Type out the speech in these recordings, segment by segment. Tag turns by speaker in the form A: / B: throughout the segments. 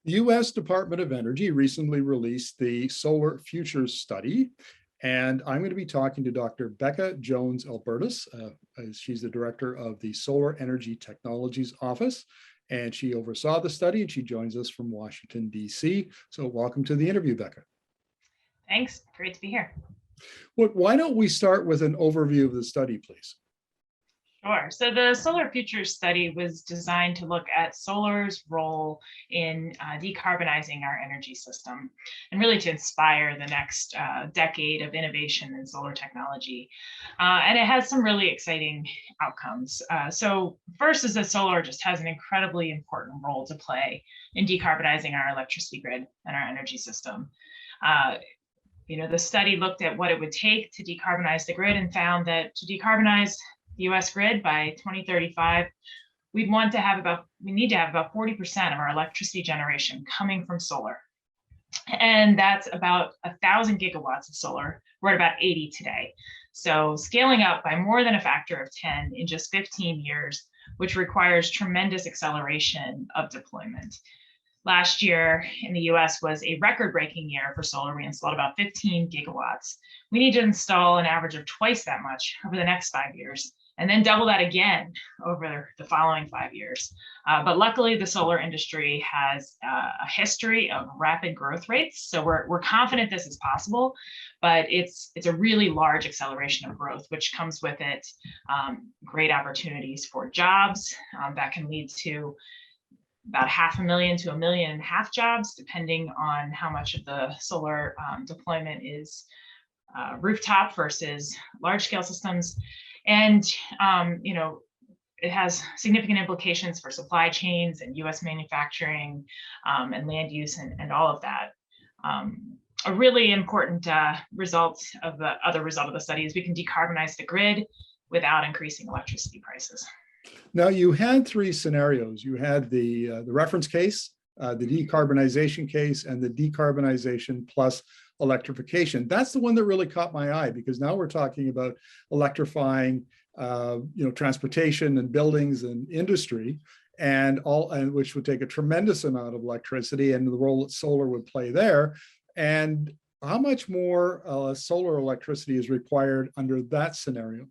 A: The U.S. Department of Energy recently released the Solar Futures Study, and I'm going to be talking to Dr. Becca Jones-Albertus. She's the director of the Solar Energy Technologies Office, and she oversaw the study, and she joins us from Washington, D.C. So welcome to the interview, Becca.
B: Thanks. Great to be here.
A: Well, why don't we start with an overview of the study, please?
B: Sure. So the Solar Futures study was designed to look at solar's role in decarbonizing our energy system and really to inspire the next decade of innovation in solar technology. And it has some really exciting outcomes. So first is that solar just has an incredibly important role to play in decarbonizing our electricity grid and our energy system. The study looked at what it would take to decarbonize the grid and found that to decarbonize the US grid by 2035, we need to have about 40% of our electricity generation coming from solar. And that's about 1,000 gigawatts of solar. We're at about 80 today. So scaling up by more than a factor of 10 in just 15 years, which requires tremendous acceleration of deployment. Last year in the US was a record-breaking year for solar. We installed about 15 gigawatts. We need to install an average of twice that much over the next 5 years, and then double that again over the following 5 years. But luckily, the solar industry has a history of rapid growth rates. So we're confident this is possible, but it's a really large acceleration of growth, which comes with it great opportunities for jobs that can lead to about 500,000 to 1.5 million jobs, depending on how much of the solar deployment is rooftop versus large scale systems. And, it has significant implications for supply chains and US manufacturing and land use and all of that. A really important result of the study is we can decarbonize the grid without increasing electricity prices.
A: Now, you had three scenarios. You had the reference case, the decarbonization case, and the decarbonization plus electrification. That's the one that really caught my eye, because now we're talking about electrifying, transportation and buildings and industry, and which would take a tremendous amount of electricity, and the role that solar would play there. And how much more solar electricity is required under that scenario?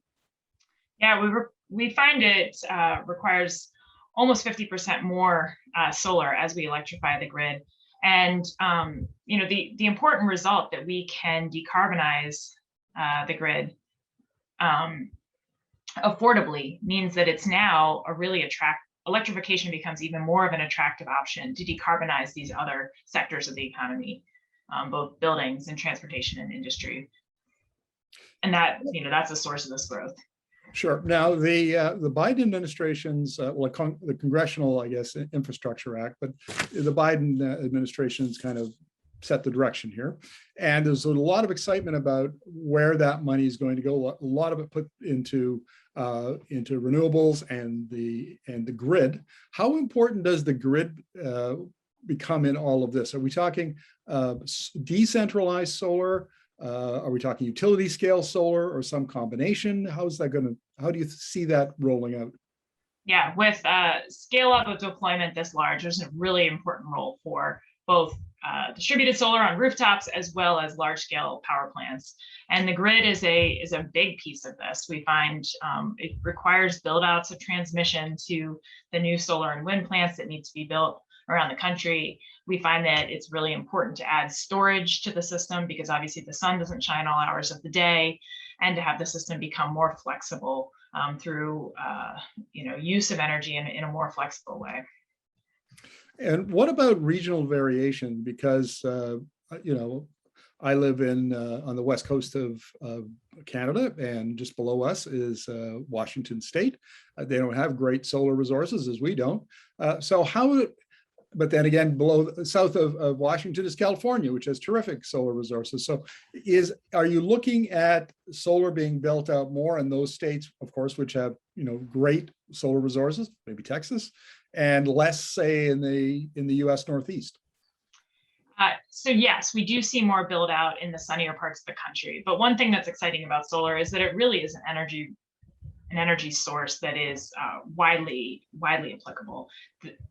B: Yeah, we find it requires almost 50% more solar as we electrify the grid. And the important result that we can decarbonize the grid affordably means that it's now electrification becomes even more of an attractive option to decarbonize these other sectors of the economy, both buildings and transportation and industry. And that's the source of this growth.
A: Sure. Now, the Biden administration's, the Congressional, Infrastructure Act, but the Biden administration's kind of set the direction here. And there's a lot of excitement about where that money is going to go. A lot of it put into renewables and the grid. How important does the grid become in all of this? Are we talking decentralized solar? Are we talking utility scale solar or some combination? How do you see that rolling out?
B: Yeah, with scale up of deployment this large, there's a really important role for both distributed solar on rooftops as well as large scale power plants. And the grid is a big piece of this. We find it requires build outs of transmission to the new solar and wind plants that need to be built around the country. We find that it's really important to add storage to the system, because obviously the sun doesn't shine all hours of the day, and to have the system become more flexible through use of energy in a more flexible way.
A: And what about regional variation? Because I live on the west coast of Canada, and just below us is Washington State. They don't have great solar resources as we don't. But then again, south of Washington is California, which has terrific solar resources. So are you looking at solar being built out more in those states, of course, which have great solar resources, maybe Texas, and less, say, in the US Northeast?
B: So yes, we do see more build out in the sunnier parts of the country. But one thing that's exciting about solar is that it really is an energy an energy source that is widely applicable.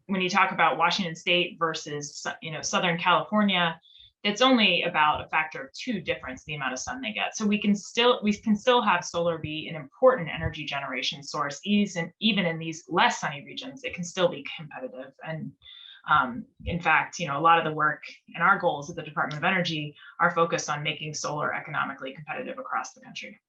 B: When you talk about Washington State versus Southern California, it's only about a factor of 2 difference in the amount of sun they get. So we can still have solar be an important energy generation source, even in these less sunny regions. It can still be competitive. And in fact, a lot of the work and our goals at the Department of Energy are focused on making solar economically competitive across the country.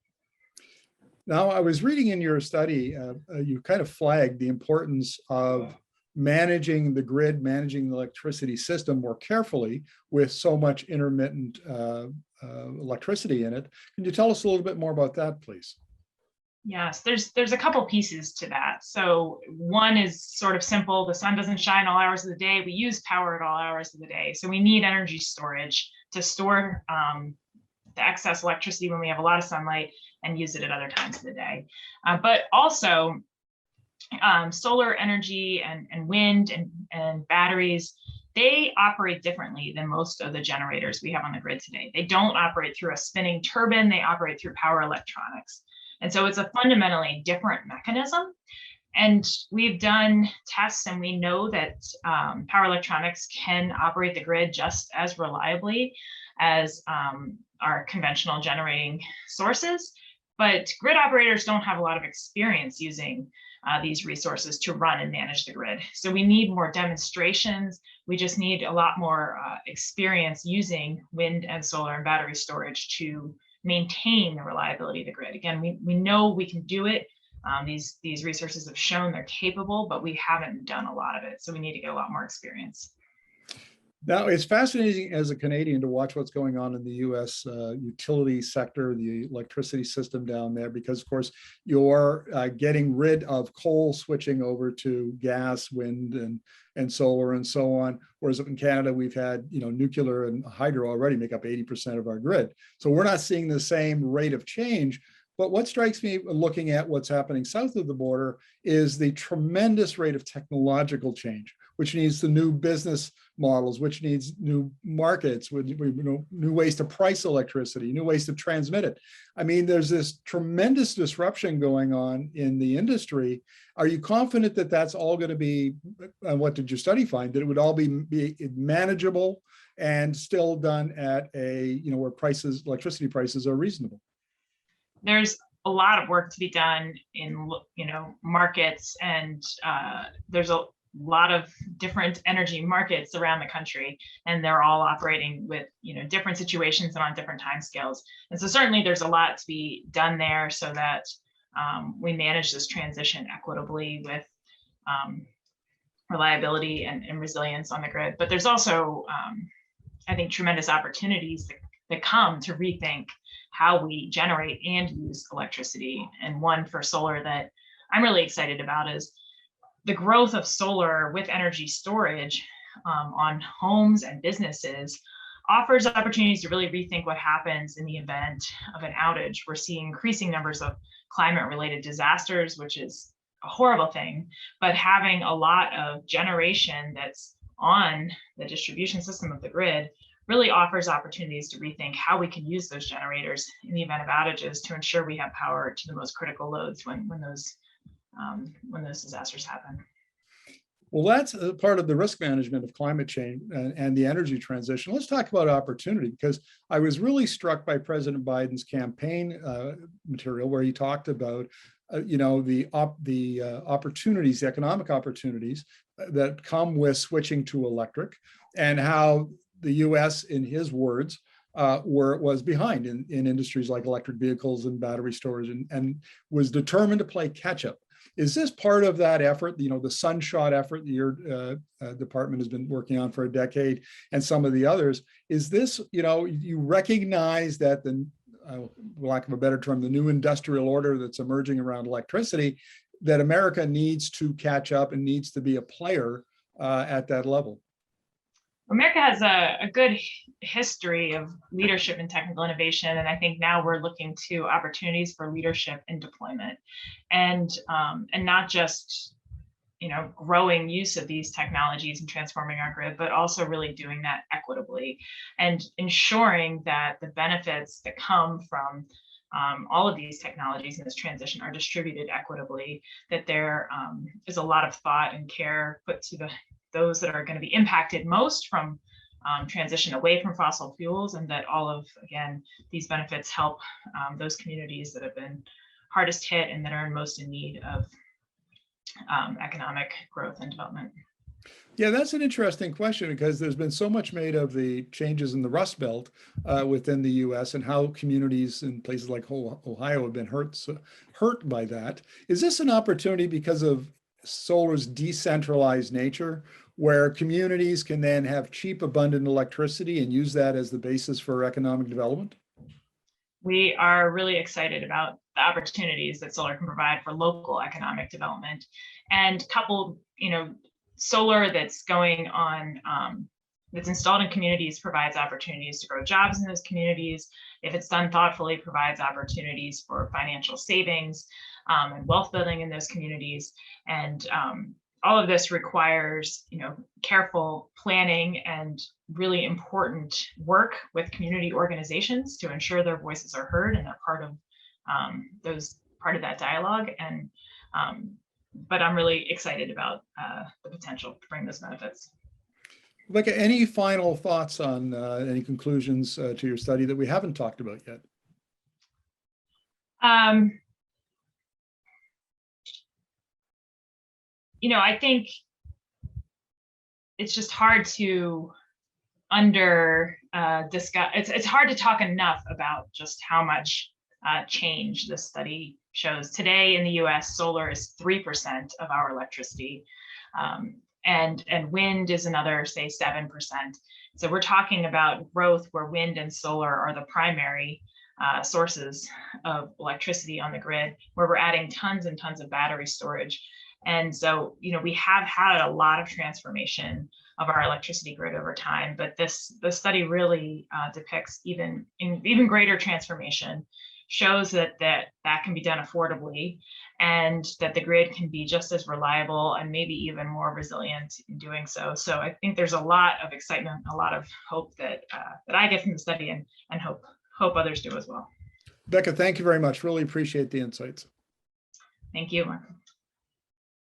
A: Now, I was reading in your study, you kind of flagged the importance of managing the grid, managing the electricity system more carefully with so much intermittent electricity in it. Can you tell us a little bit more about that, please?
B: Yes, there's a couple pieces to that. So one is sort of simple. The sun doesn't shine all hours of the day. We use power at all hours of the day. So we need energy storage to store the excess electricity when we have a lot of sunlight and use it at other times of the day. But also solar energy and wind and batteries, they operate differently than most of the generators we have on the grid today. They don't operate through a spinning turbine. They operate through power electronics. And so it's a fundamentally different mechanism. And we've done tests and we know that power electronics can operate the grid just as reliably as our conventional generating sources. But grid operators don't have a lot of experience using these resources to run and manage the grid. So we need more demonstrations. We just need a lot more experience using wind and solar and battery storage to maintain the reliability of the grid. Again, we know we can do it. These resources have shown they're capable, but we haven't done a lot of it. So we need to get a lot more experience.
A: Now, it's fascinating as a Canadian to watch what's going on in the US utility sector, the electricity system down there, because of course you're getting rid of coal, switching over to gas, wind, and solar and so on. Whereas up in Canada, we've had nuclear and hydro already make up 80% of our grid. So we're not seeing the same rate of change. But what strikes me looking at what's happening south of the border is the tremendous rate of technological change, which needs the new business models, which needs new markets, with new ways to price electricity, new ways to transmit it. I mean, there's this tremendous disruption going on in the industry. Are you confident that that's all going to be, what did your study find, that it would all be manageable and still done at a, where electricity prices are reasonable?
B: There's a lot of work to be done in markets, and there's a lot of different energy markets around the country, and they're all operating with different situations and on different timescales. And so certainly there's a lot to be done there so that we manage this transition equitably with reliability and resilience on the grid. But there's also I think tremendous opportunities that come to rethink how we generate and use electricity. And one for solar that I'm really excited about is the growth of solar with energy storage on homes and businesses offers opportunities to really rethink what happens in the event of an outage. We're seeing increasing numbers of climate-related disasters, which is a horrible thing, but having a lot of generation that's on the distribution system of the grid really offers opportunities to rethink how we can use those generators in the event of outages to ensure we have power to the most critical loads when those disasters happen.
A: Well, that's a part of the risk management of climate change and the energy transition. Let's talk about opportunity, because I was really struck by President Biden's campaign material where he talked about the opportunities, the economic opportunities that come with switching to electric, and how the US, in his words, was behind in industries like electric vehicles and battery storage, and was determined to play catch up. Is this part of that effort, the sunshot effort that your department has been working on for a decade, and some of the others? Is this, you recognize that the, for lack of a better term, the new industrial order that's emerging around electricity, that America needs to catch up and needs to be a player at that level?
B: America has a good history of leadership in technical innovation, and I think now we're looking to opportunities for leadership in deployment, and not just growing use of these technologies and transforming our grid, but also really doing that equitably and ensuring that the benefits that come from all of these technologies in this transition are distributed equitably, that there is a lot of thought and care put to those that are going to be impacted most from transition away from fossil fuels, and that all of, again, these benefits help those communities that have been hardest hit and that are most in need of economic growth and development.
A: Yeah, that's an interesting question, because there's been so much made of the changes in the Rust Belt within the US and how communities in places like Ohio have been hurt by that. Is this an opportunity because of solar's decentralized nature, where communities can then have cheap, abundant electricity and use that as the basis for economic development?
B: We are really excited about the opportunities that solar can provide for local economic development, and coupled, solar that's going on, that's installed in communities provides opportunities to grow jobs in those communities. If it's done thoughtfully, provides opportunities for financial savings and wealth building in those communities. And all of this requires, careful planning and really important work with community organizations to ensure their voices are heard and they're part of that dialogue. And but I'm really excited about the potential to bring those benefits.
A: Becca, any final thoughts on any conclusions to your study that we haven't talked about yet?
B: I think it's just hard to discuss. It's hard to talk enough about just how much change this study shows. Today in the US, solar is 3% of our electricity, and wind is another, say, 7%. So we're talking about growth where wind and solar are the primary sources of electricity on the grid, where we're adding tons and tons of battery storage. And so, we have had a lot of transformation of our electricity grid over time, but the study really depicts even greater transformation, shows that can be done affordably, and that the grid can be just as reliable and maybe even more resilient in doing so. So I think there's a lot of excitement, a lot of hope that I get from the study, and hope others do as well.
A: Becca, thank you very much. Really appreciate the insights.
B: Thank you, Mark.